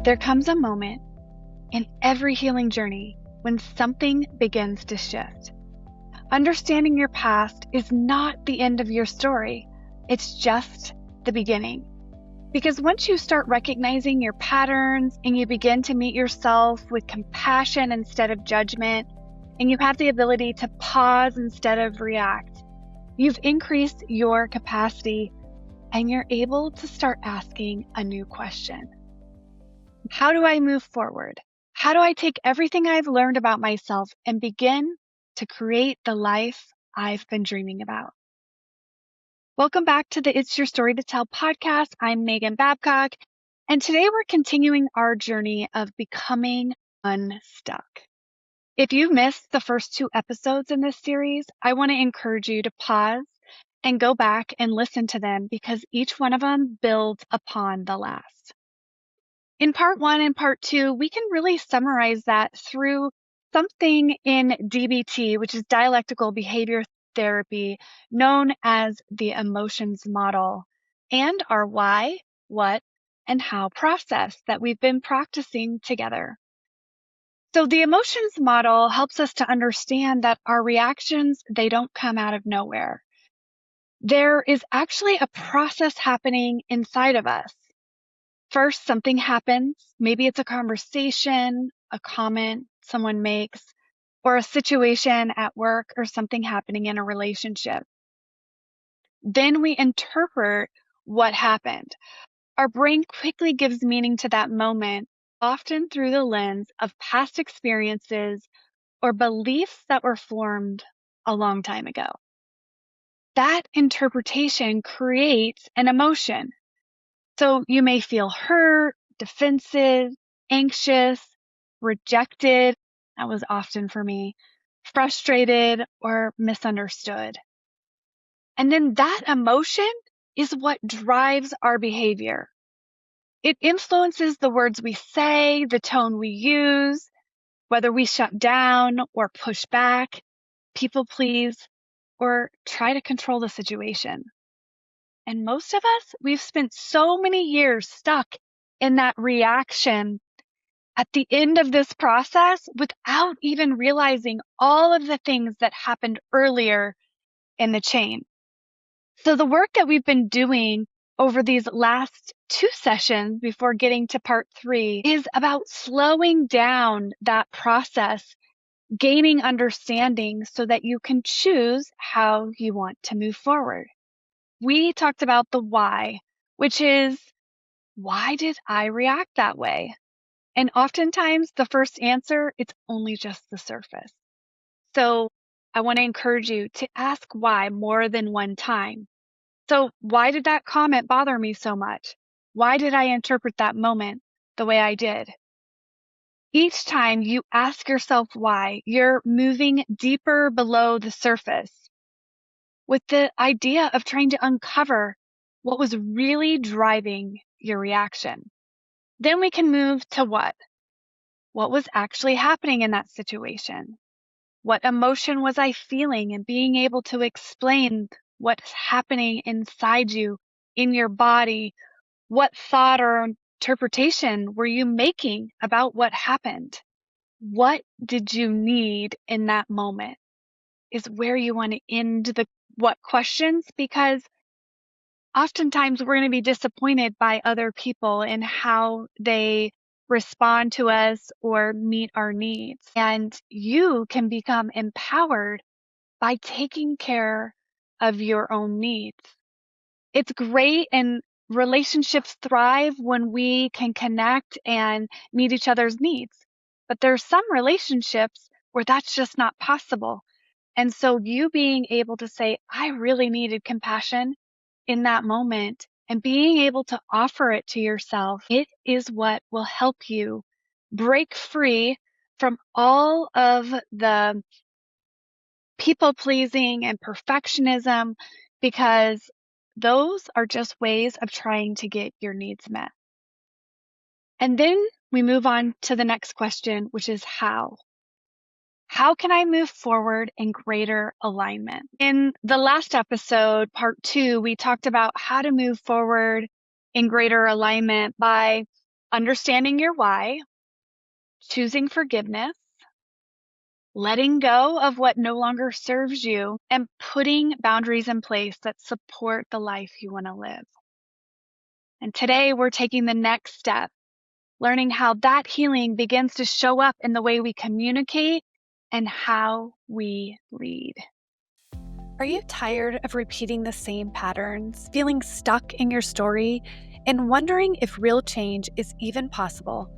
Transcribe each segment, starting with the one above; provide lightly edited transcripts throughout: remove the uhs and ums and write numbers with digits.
There comes a moment in every healing journey when something begins to shift. Understanding your past is not the end of your story. It's just the beginning. Because once you start recognizing your patterns and you begin to meet yourself with compassion instead of judgment, and you have the ability to pause instead of react, you've increased your capacity and you're able to start asking a new question. How do I move forward? How do I take everything I've learned about myself and begin to create the life I've been dreaming about? Welcome back to the It's Your Story to Tell podcast. I'm Megan Babcock, and today we're continuing our journey of becoming unstuck. If you missed the first 2 episodes in this series, I want to encourage you to pause and go back and listen to them because each one of them builds upon the last. In part 1 and part 2, we can really summarize that through something in DBT, which is dialectical behavior therapy, known as the emotions model, and our why, what, and how process that we've been practicing together. So the emotions model helps us to understand that our reactions, they don't come out of nowhere. There is actually a process happening inside of us. First, something happens. Maybe it's a conversation, a comment someone makes, or a situation at work or something happening in a relationship. Then we interpret what happened. Our brain quickly gives meaning to that moment, often through the lens of past experiences or beliefs that were formed a long time ago. That interpretation creates an emotion. So you may feel hurt, defensive, anxious, rejected. That was often for me, frustrated, or misunderstood. And then that emotion is what drives our behavior. It influences the words we say, the tone we use, whether we shut down or push back, people please, or try to control the situation. And most of us, we've spent so many years stuck in that reaction at the end of this process without even realizing all of the things that happened earlier in the chain. So the work that we've been doing over these last 2 sessions before getting to part 3 is about slowing down that process, gaining understanding so that you can choose how you want to move forward. We talked about the why, which is, why did I react that way? And oftentimes the first answer, it's only just the surface. So I want to encourage you to ask why more than one time. So why did that comment bother me so much? Why did I interpret that moment the way I did? Each time you ask yourself why, you're moving deeper below the surface with the idea of trying to uncover what was really driving your reaction. Then we can move to what? What was actually happening in that situation? What emotion was I feeling? And being able to explain what's happening inside you, in your body. What thought or interpretation were you making about what happened? What did you need in that moment? Is where you want to end the what questions, because oftentimes we're going to be disappointed by other people and how they respond to us or meet our needs. And you can become empowered by taking care of your own needs. It's great and relationships thrive when we can connect and meet each other's needs. But there's some relationships where that's just not possible. And so you being able to say, I really needed compassion in that moment, and being able to offer it to yourself, it is what will help you break free from all of the people pleasing and perfectionism, because those are just ways of trying to get your needs met. And then we move on to the next question, which is how. How can I move forward in greater alignment? In the last episode, part 2, we talked about how to move forward in greater alignment by understanding your why, choosing forgiveness, letting go of what no longer serves you, and putting boundaries in place that support the life you want to live. And today we're taking the next step, learning how that healing begins to show up in the way we communicate and how we lead. Are you tired of repeating the same patterns, feeling stuck in your story, and wondering if real change is even possible?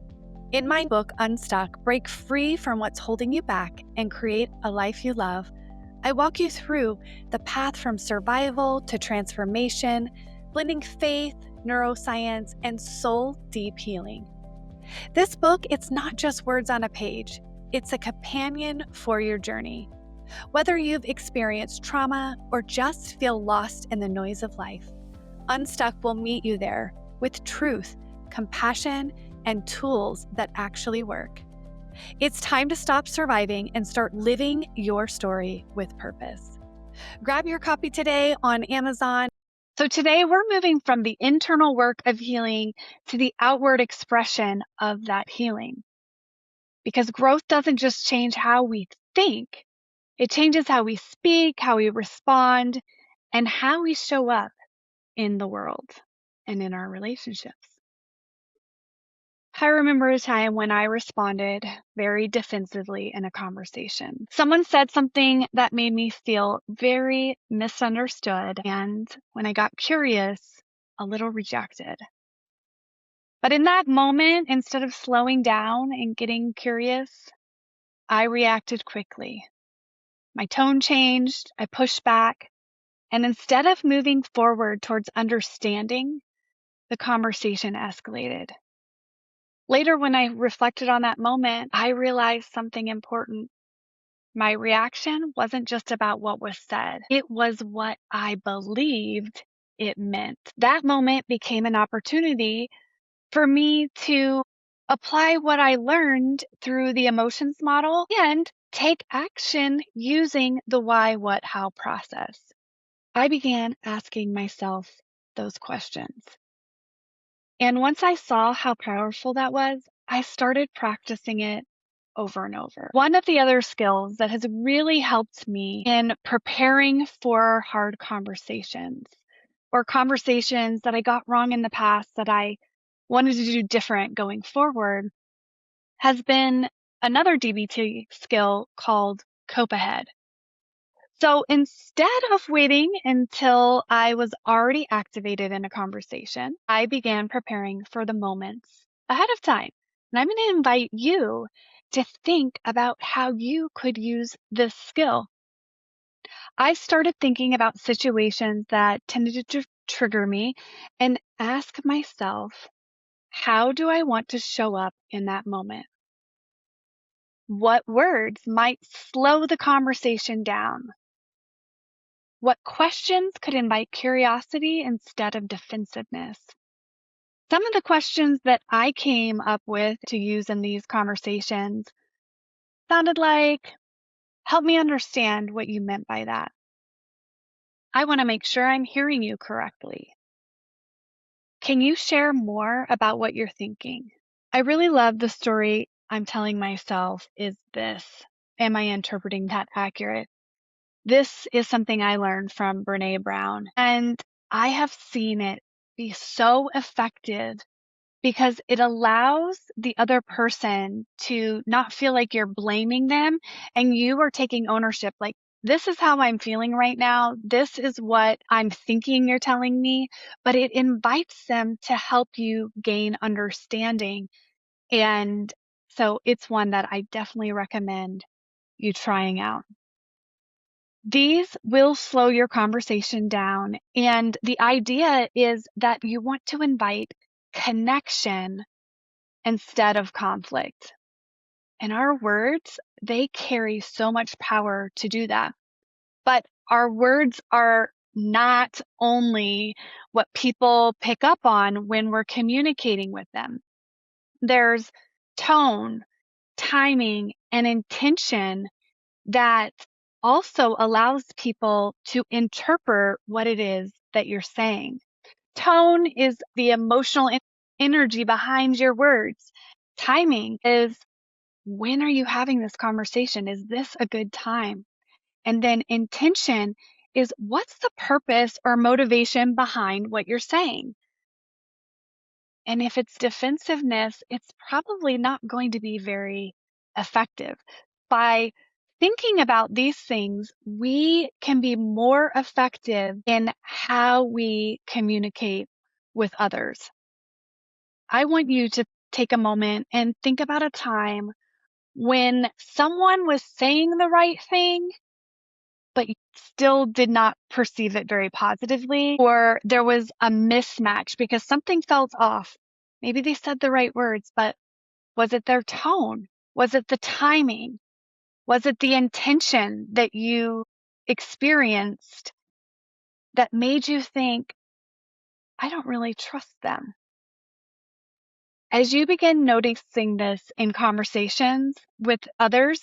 In my book, Unstuck, Break Free from What's Holding You Back and Create a Life You Love, I walk you through the path from survival to transformation, blending faith, neuroscience, and soul-deep healing. This book, it's not just words on a page. It's a companion for your journey. Whether you've experienced trauma or just feel lost in the noise of life, Unstuck will meet you there with truth, compassion, and tools that actually work. It's time to stop surviving and start living your story with purpose. Grab your copy today on Amazon. So today we're moving from the internal work of healing to the outward expression of that healing. Because growth doesn't just change how we think, it changes how we speak, how we respond, and how we show up in the world and in our relationships. I remember a time when I responded very defensively in a conversation. Someone said something that made me feel very misunderstood, and when I got curious, a little rejected. But in that moment, instead of slowing down and getting curious, I reacted quickly. My tone changed, I pushed back, and instead of moving forward towards understanding, the conversation escalated. Later, when I reflected on that moment, I realized something important. My reaction wasn't just about what was said. It was what I believed it meant. That moment became an opportunity for me to apply what I learned through the emotions model and take action using the why, what, how process. I began asking myself those questions. And once I saw how powerful that was, I started practicing it over and over. One of the other skills that has really helped me in preparing for hard conversations or conversations that I got wrong in the past that I wanted to do different going forward has been another DBT skill called cope ahead. So instead of waiting until I was already activated in a conversation, I began preparing for the moments ahead of time. And I'm going to invite you to think about how you could use this skill. I started thinking about situations that tended to trigger me and ask myself, how do I want to show up in that moment? What words might slow the conversation down? What questions could invite curiosity instead of defensiveness? Some of the questions that I came up with to use in these conversations sounded like, help me understand what you meant by that. I want to make sure I'm hearing you correctly. Can you share more about what you're thinking? I really love the story I'm telling myself is this. Am I interpreting that accurate? This is something I learned from Brene Brown, and I have seen it be so effective because it allows the other person to not feel like you're blaming them and you are taking ownership. Like, this is how I'm feeling right now. This is what I'm thinking you're telling me, but it invites them to help you gain understanding. And so it's one that I definitely recommend you trying out. These will slow your conversation down. And the idea is that you want to invite connection instead of conflict. And our words, they carry so much power to do that. But our words are not only what people pick up on when we're communicating with them. There's tone, timing, and intention that also allows people to interpret what it is that you're saying. Tone is the emotional energy behind your words. Timing is, when are you having this conversation? Is this a good time? And then intention is, what's the purpose or motivation behind what you're saying? And if it's defensiveness, it's probably not going to be very effective. By thinking about these things, we can be more effective in how we communicate with others. I want you to take a moment and think about a time when someone was saying the right thing, but you still did not perceive it very positively, or there was a mismatch because something felt off. Maybe they said the right words, but was it their tone? Was it the timing? Was it the intention that you experienced that made you think, I don't really trust them? As you begin noticing this in conversations with others,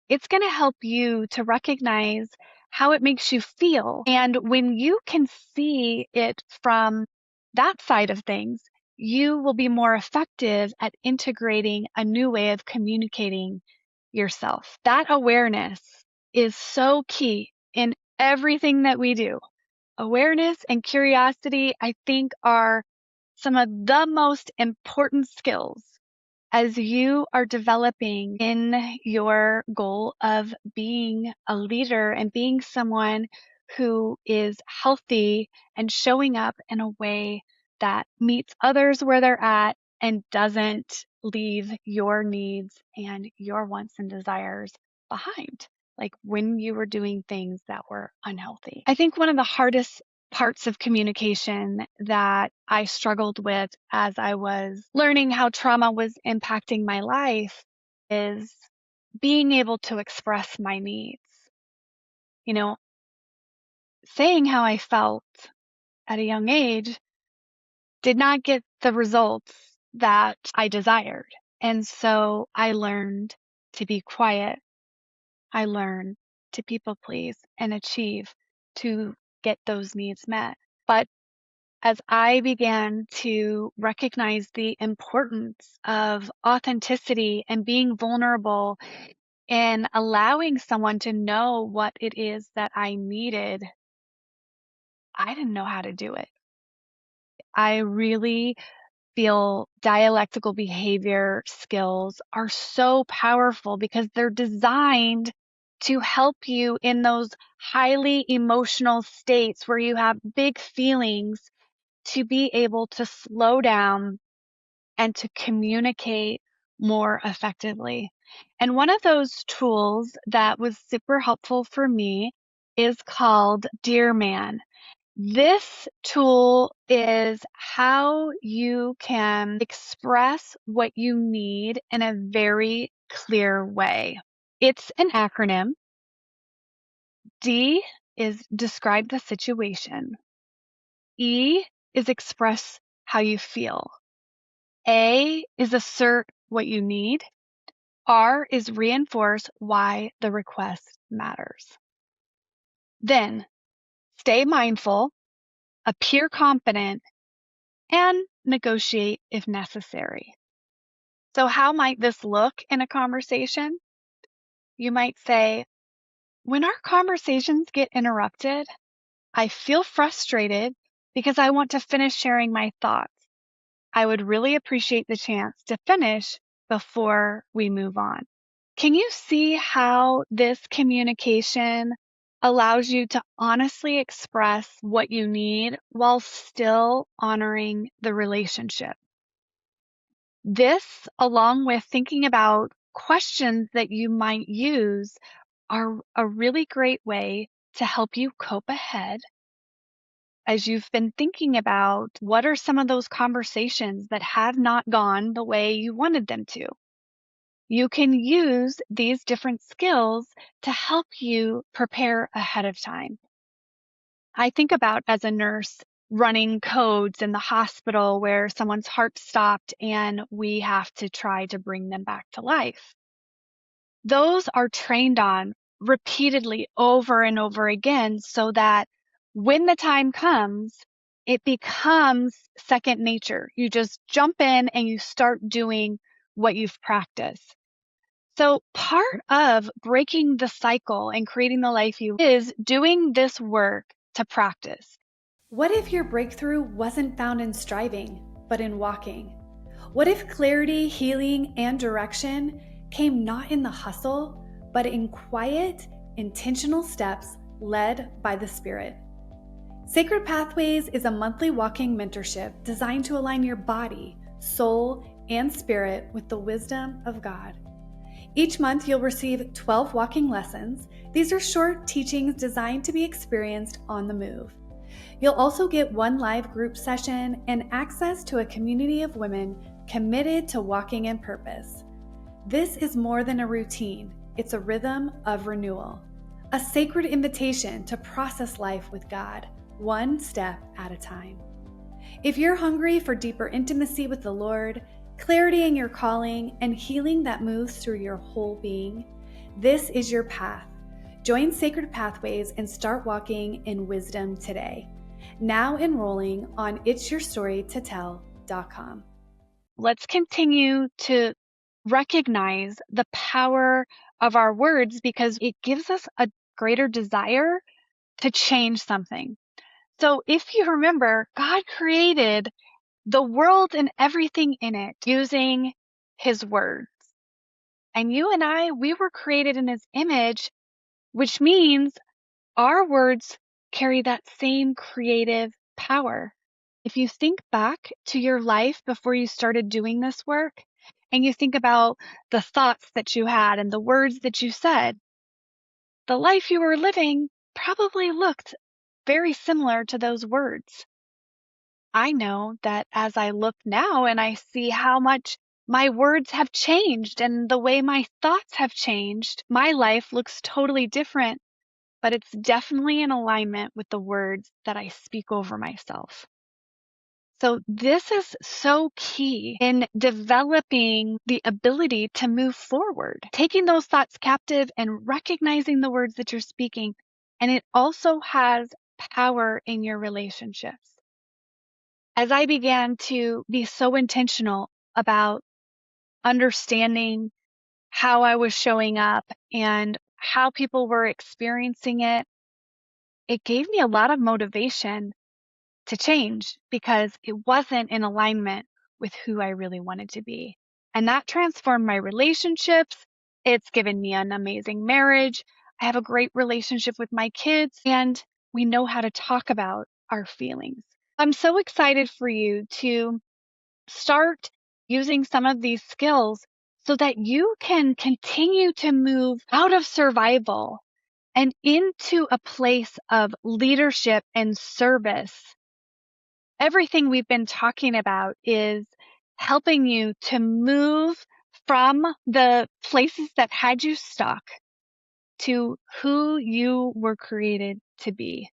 it's going to help you to recognize how it makes you feel. And when you can see it from that side of things, you will be more effective at integrating a new way of communicating yourself. That awareness is so key in everything that we do. Awareness and curiosity, I think, are some of the most important skills as you are developing in your goal of being a leader and being someone who is healthy and showing up in a way that meets others where they're at and doesn't leave your needs and your wants and desires behind, like when you were doing things that were unhealthy. I think one of the hardest parts of communication that I struggled with as I was learning how trauma was impacting my life is being able to express my needs. You know, saying how I felt at a young age did not get the results that I desired. And so I learned to be quiet. I learned to people please and achieve to get those needs met. But as I began to recognize the importance of authenticity and being vulnerable and allowing someone to know what it is that I needed, I didn't know how to do it. I really feel dialectical behavior skills are so powerful because they're designed to help you in those highly emotional states where you have big feelings, to be able to slow down and to communicate more effectively. And one of those tools that was super helpful for me is called Dear Man. This tool is how you can express what you need in a very clear way. It's an acronym. D is describe the situation. E is express how you feel. A is assert what you need. R is reinforce why the request matters. Then stay mindful, appear confident, and negotiate if necessary. So how might this look in a conversation? You might say, when our conversations get interrupted, I feel frustrated because I want to finish sharing my thoughts. I would really appreciate the chance to finish before we move on. Can you see how this communication allows you to honestly express what you need while still honoring the relationship? This, along with thinking about questions that you might use, are a really great way to help you cope ahead as you've been thinking about what are some of those conversations that have not gone the way you wanted them to. You can use these different skills to help you prepare ahead of time. I think about, as a nurse, running codes in the hospital where someone's heart stopped and we have to try to bring them back to life. Those are trained on repeatedly over and over again so that when the time comes, it becomes second nature. You just jump in and you start doing what you've practiced. So part of breaking the cycle and creating the life you is doing this work to practice. What if your breakthrough wasn't found in striving, but in walking? What if clarity, healing, and direction came not in the hustle, but in quiet, intentional steps led by the Spirit? Sacred Pathways is a monthly walking mentorship designed to align your body, soul, and spirit with the wisdom of God. Each month, you'll receive 12 walking lessons. These are short teachings designed to be experienced on the move. You'll also get one live group session and access to a community of women committed to walking in purpose. This is more than a routine, it's a rhythm of renewal, a sacred invitation to process life with God, one step at a time. If you're hungry for deeper intimacy with the Lord, clarity in your calling, and healing that moves through your whole being, this is your path. Join Sacred Pathways and start walking in wisdom today. Now enrolling on itsyourstorytotell.com. Let's continue to recognize the power of our words because it gives us a greater desire to change something. So if you remember, God created the world and everything in it using his words. And you and I, we were created in his image, which means our words carry that same creative power. If you think back to your life before you started doing this work, and you think about the thoughts that you had and the words that you said, the life you were living probably looked very similar to those words. I know that as I look now and I see how much my words have changed and the way my thoughts have changed, my life looks totally different, but it's definitely in alignment with the words that I speak over myself. So this is so key in developing the ability to move forward, taking those thoughts captive and recognizing the words that you're speaking. And it also has power in your relationships. As I began to be so intentional about understanding how I was showing up and how people were experiencing it, it gave me a lot of motivation to change because it wasn't in alignment with who I really wanted to be. And that transformed my relationships. It's given me an amazing marriage. I have a great relationship with my kids, and we know how to talk about our feelings. I'm so excited for you to start using some of these skills so that you can continue to move out of survival and into a place of leadership and service. Everything we've been talking about is helping you to move from the places that had you stuck to who you were created to be.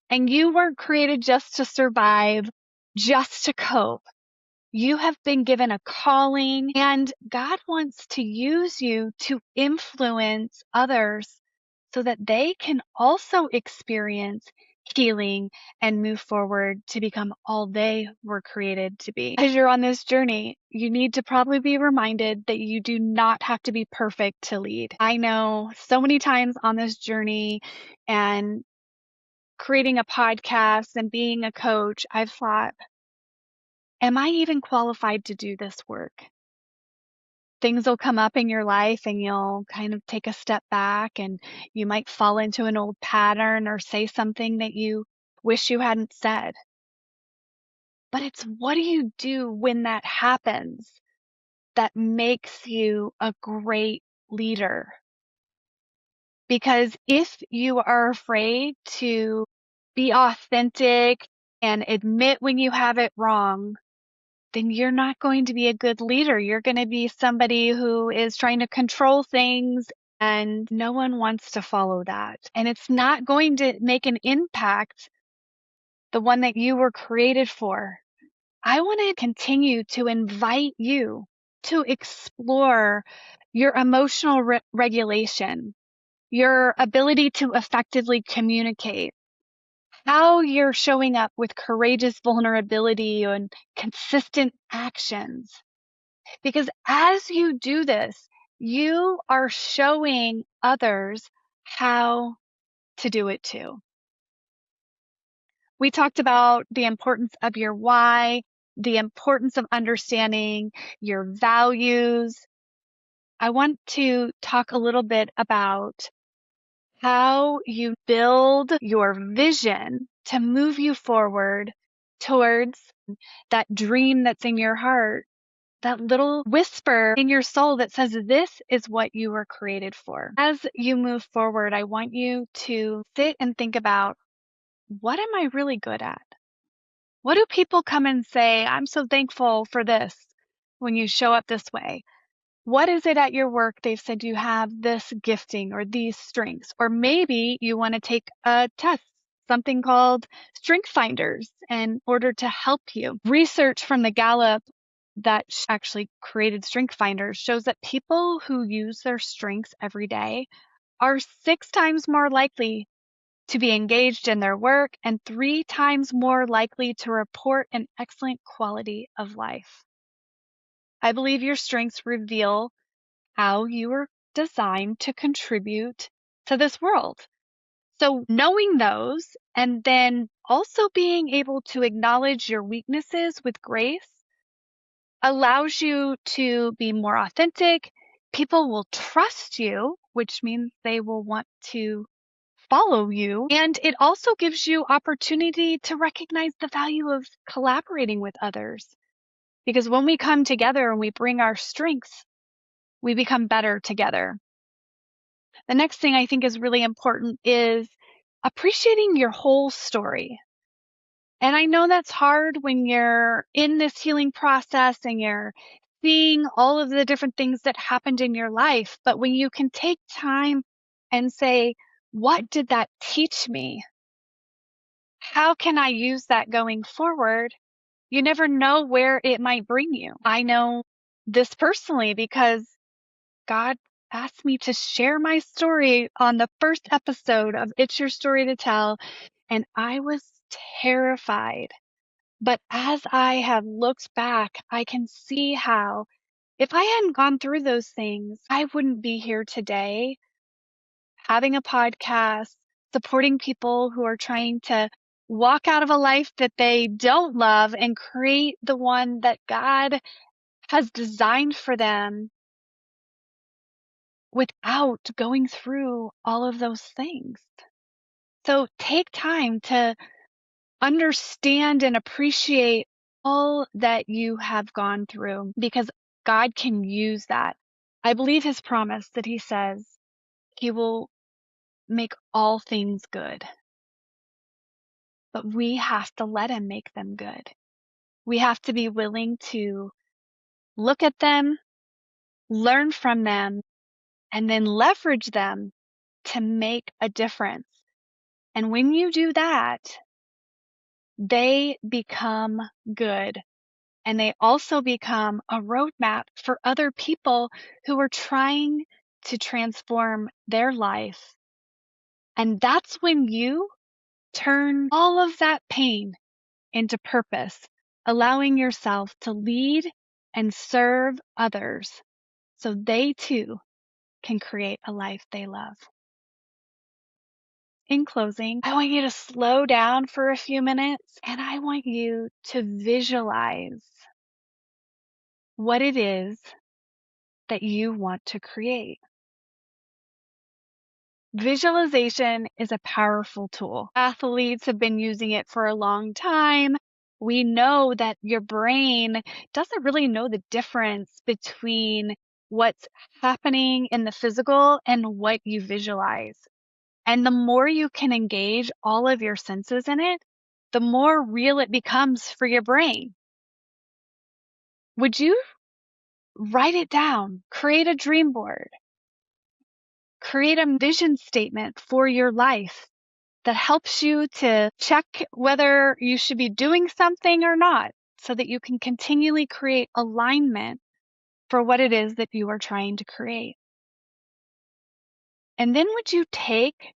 And you weren't created just to survive, just to cope. You have been given a calling, and God wants to use you to influence others so that they can also experience healing and move forward to become all they were created to be. As you're on this journey, you need to probably be reminded that you do not have to be perfect to lead. I know so many times on this journey and creating a podcast and being a coach, I've thought, am I even qualified to do this work? Things will come up in your life and you'll kind of take a step back and you might fall into an old pattern or say something that you wish you hadn't said. But it's what do you do when that happens that makes you a great leader? Because if you are afraid to be authentic and admit when you have it wrong, then you're not going to be a good leader. You're going to be somebody who is trying to control things, and no one wants to follow that. And it's not going to make an impact, the one that you were created for. I want to continue to invite you to explore your emotional regulation, your ability to effectively communicate, how you're showing up with courageous vulnerability and consistent actions. Because as you do this, you are showing others how to do it too. We talked about the importance of your why, the importance of understanding your values. I want to talk a little bit about how you build your vision to move you forward towards that dream that's in your heart, that little whisper in your soul that says, this is what you were created for. As you move forward, I want you to sit and think about, what am I really good at? What do people come and say, I'm so thankful for this when you show up this way? What is it at your work they've said you have this gifting or these strengths? Or maybe you want to take a test, something called Strength Finders, in order to help you. Research from the Gallup that actually created Strength Finders shows that people who use their strengths every day are 6 times more likely to be engaged in their work and 3 times more likely to report an excellent quality of life. I believe your strengths reveal how you were designed to contribute to this world. So knowing those and then also being able to acknowledge your weaknesses with grace allows you to be more authentic. People will trust you, which means they will want to follow you. And it also gives you opportunity to recognize the value of collaborating with others. Because when we come together and we bring our strengths, we become better together. The next thing I think is really important is appreciating your whole story. And I know that's hard when you're in this healing process and you're seeing all of the different things that happened in your life. But when you can take time and say, what did that teach me? How can I use that going forward? You never know where it might bring you. I know this personally because God asked me to share my story on the first episode of It's Your Story to Tell, and I was terrified. But as I have looked back, I can see how if I hadn't gone through those things, I wouldn't be here today having a podcast, supporting people who are trying to walk out of a life that they don't love and create the one that God has designed for them without going through all of those things. So take time to understand and appreciate all that you have gone through because God can use that. I believe his promise that he says he will make all things good. But we have to let him make them good. We have to be willing to look at them, learn from them, and then leverage them to make a difference. And when you do that, they become good. And they also become a roadmap for other people who are trying to transform their life. And that's when you turn all of that pain into purpose, allowing yourself to lead and serve others so they too can create a life they love. In closing, I want you to slow down for a few minutes and I want you to visualize what it is that you want to create. Visualization is a powerful tool. Athletes have been using it for a long time. We know that your brain doesn't really know the difference between what's happening in the physical and what you visualize. And the more you can engage all of your senses in it, the more real it becomes for your brain. Would you write it down? Create a dream board. Create a vision statement for your life that helps you to check whether you should be doing something or not so that you can continually create alignment for what it is that you are trying to create. And then would you take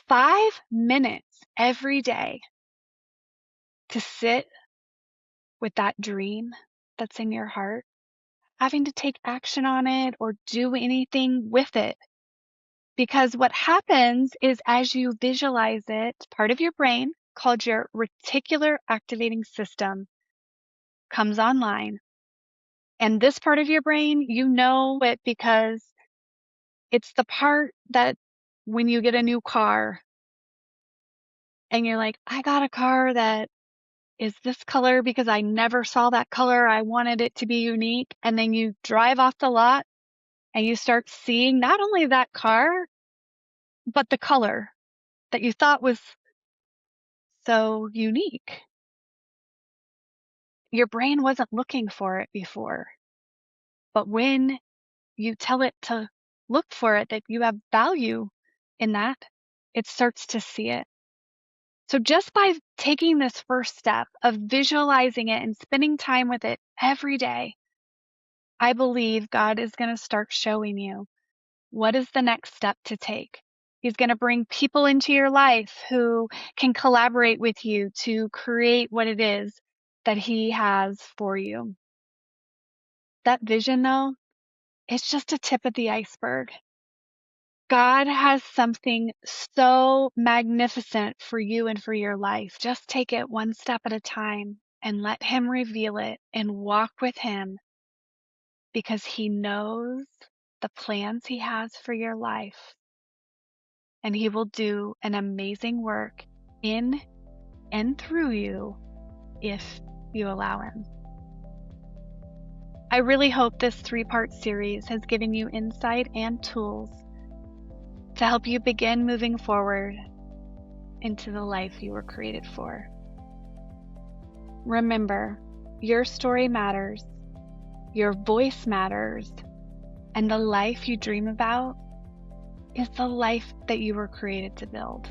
5 minutes every day to sit with that dream that's in your heart, having to take action on it or do anything with it. Because what happens is as you visualize it, part of your brain called your reticular activating system comes online. And this part of your brain, you know it because it's the part that when you get a new car and you're like, I got a car that is this color because I never saw that color. I wanted it to be unique. And then you drive off the lot and you start seeing not only that car, but the color that you thought was so unique. Your brain wasn't looking for it before. But when you tell it to look for it, that you have value in that, it starts to see it. So just by taking this first step of visualizing it and spending time with it every day, I believe God is going to start showing you what is the next step to take. He's going to bring people into your life who can collaborate with you to create what it is that He has for you. That vision, though, it's just a tip of the iceberg. God has something so magnificent for you and for your life. Just take it one step at a time and let Him reveal it and walk with Him, because He knows the plans He has for your life. And He will do an amazing work in and through you if you allow Him. I really hope this 3-part series has given you insight and tools to help you begin moving forward into the life you were created for. Remember, your story matters, your voice matters, and the life you dream about is the life that you were created to build.